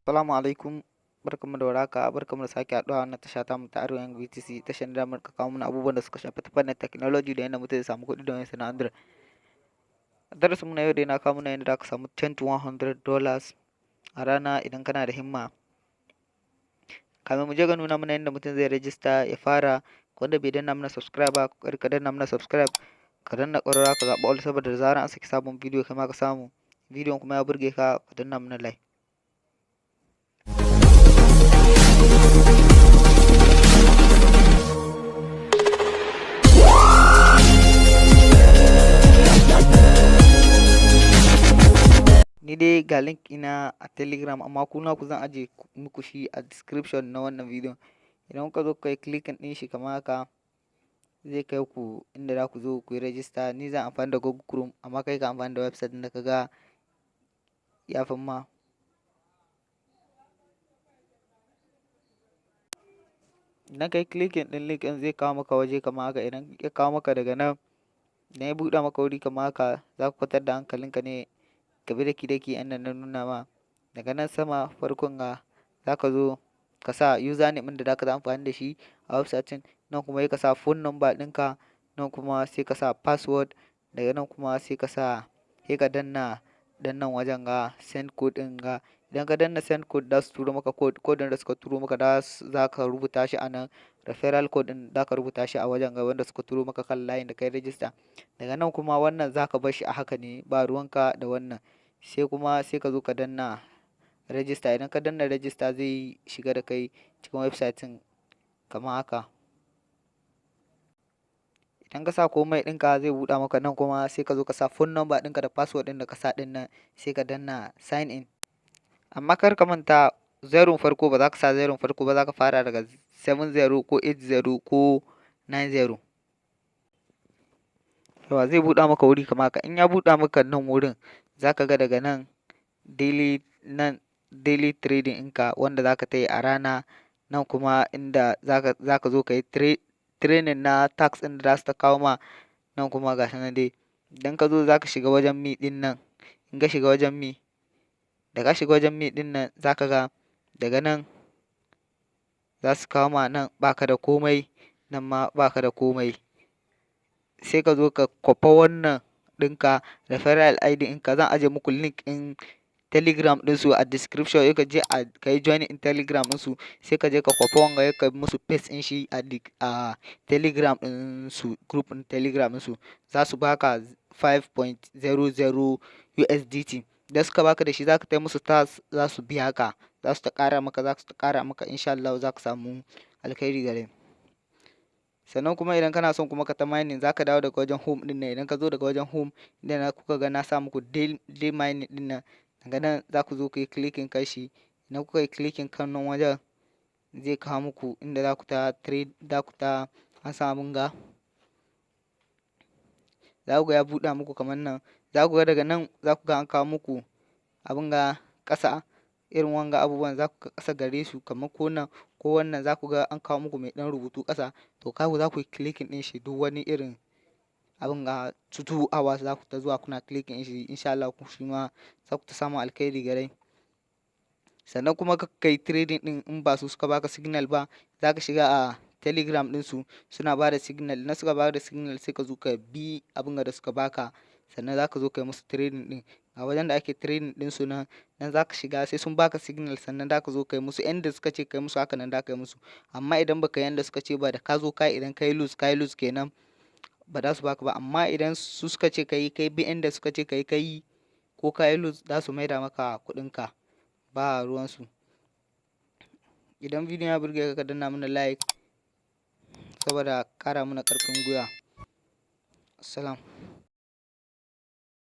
Assalamu alaikum, barkanmu da warhaka, barkanmu da sake haɗuwa a wannan tasha tamu ta Arewa BTC, tashar da muka kawo mana abubuwan da suka shafi ta fannin technology da yadda mutum zai samu kuɗi da wayarsa na Android. Darasinmu na yau dai na kawo mana yadda za ka samu $10 to $100 a rana idan kana da himma. Kamin mu je ga nuna mana yadda mutum zai rajista ya fara, wanda bai danna mana subscribe ba, ka danna mana subscribe, ka danna ƙararrawa ka zaɓi all saboda da zarar an saki sabon bidiyo kai ma ka samu. Bidiyon kuma ya burge ka, ka danna mana like. Ni dai ga link ina a Telegram amma ku zan aje muku shi a description na wannan bidiyon. Idan kuka zo kuka yi clicking ɗin shi kamar haka, zai kai ku inda za ku zo ku yi register. Ni zan amfani da Google Chrome amma kai ka amfani da website ɗin da ka ga ya fi ma. Idan ka yi clicking ɗin link ɗin zai kawo maka waje kamar haka. Idan ya kawo maka daga nan, idan ya buɗe maka wuri kamar haka, za ka kwantar da hankalinka ne ka bi daki-daki inda na nuna ma. Daga nan sama farkon ga za ka zo ka sa username ɗin da za ka yi amfani da shi a website ɗin. Nan kuma sai ka sa phone number ɗinka, nan kuma sai ka sa password, daga nan kuma sai ka danna nan wajen ga send code ɗin ga. Idan ka danna send code za su turo maka code da suka turo maka za ka rubuta shi a nan. Referral code ɗin za ka rubuta shi a wajen ga wanda suka turo maka kan layin da ka yi register. Daga nan kuma wannan za ka bar shi a haka ne, ba ruwanka da wannan. Sai ka zo ka danna register. Idan ka danna register zai shiga da kai cikin website ɗin kamar haka. Idan ka sa komai ɗinka zai buɗe maka nan kuma sai ka zo ka sa phone number ɗinka da password ɗin da ka sa ɗin nan, sai ka danna sign in. Amma kar ka manta zeron farko ba za ka sa zeron farko ba, za ka fara daga 70 ko 80 ko 90. Yawa zai buɗe maka wuri kamar haka. In ya buɗe maka nan wurin za ka ga daga nan daily trading ɗinka wanda za ka ta yi a rana. Nan kuma inda za ka zo ka yi training na tax ɗin da za su ta kawo ma. Nan kuma ga shi nan dai. Idan ka zo za ka shiga wajen me ɗin nan. In ka shiga wajen me, da ka shiga wajen me ɗin nan za ka ga daga nan za su kawo ma nan ba ka da komai, nan ma ba ka da komai. Sai ka zo ka kwafa wannan ɗinka referral ID ɗinka. Zan aje muku link ɗin Telegram ɗinsu a description. Sai ka je ka yi join in Telegram ɗinsu. Sai ka je ka kwafa wanga ka musu paste ɗin shi a Telegram ɗinsu, group ɗin Telegram ɗinsu. Za su baka 5.00 USDT. Da suka baka da shi za ka tai musu tax, za su biya ka. Za su ta ƙara maka insha Allah za ka samu alkhairi gare. Sannan kuma idan kana son kuma ka ta mining za ka dawo daga wajen home ɗin nan. Idan ka zo daga wajen home inda kuka ga na sa muku day mining ɗin nan, daga nan za ku zo ku yi clicking kan shi. Idan kuka yi clicking kan nan wajen zai kawo muku inda za ku ta trade, za ku ta ansa abin ga. Za ku ga ya buɗe muku kamar nan. Za ku ga daga nan za ku ga an kawo muku abin ga ƙasa. Irin wanga abubuwan za ku ga ƙasa gare su kamar ko nan ko wannan za ku ga an kawo muku mai ɗan rubutu ƙasa. To kaku za ku yi clicking ɗin shi duk wani irin abin ga 2 hours za ku ta zuwa kuna clicking ɗin shi insha Allah shi ma za ku ta samu alkhairi gare. Sannan kuma ka yi trading ɗin in ba su suka baka signal ba, za ka shiga a Telegram ɗinsu suna ba da signal. Na suka ba da signal sai ka zo ka bi abin da suka baka. Sannan za ka zo ka yi musu trading ɗin. A wajen da ake trading ɗinsu nan za ka shiga sai sun baka signal sannan za ka zo ka yi musu yanda suka ce ka yi musu haka nan za ka yi musu. Amma idan baka yanda suka ce ba da ka zo idan ka yi lose kenan ba za su baka ba. Amma idan su suka ce ka yi bi inda suka ce ka yi ko ka yi lose za su maida maka kuɗinka, ba ruwansu. Idan bidiyon ya burge ka danna mana like saboda ƙara mana ƙarfin gwiwa. Assalam.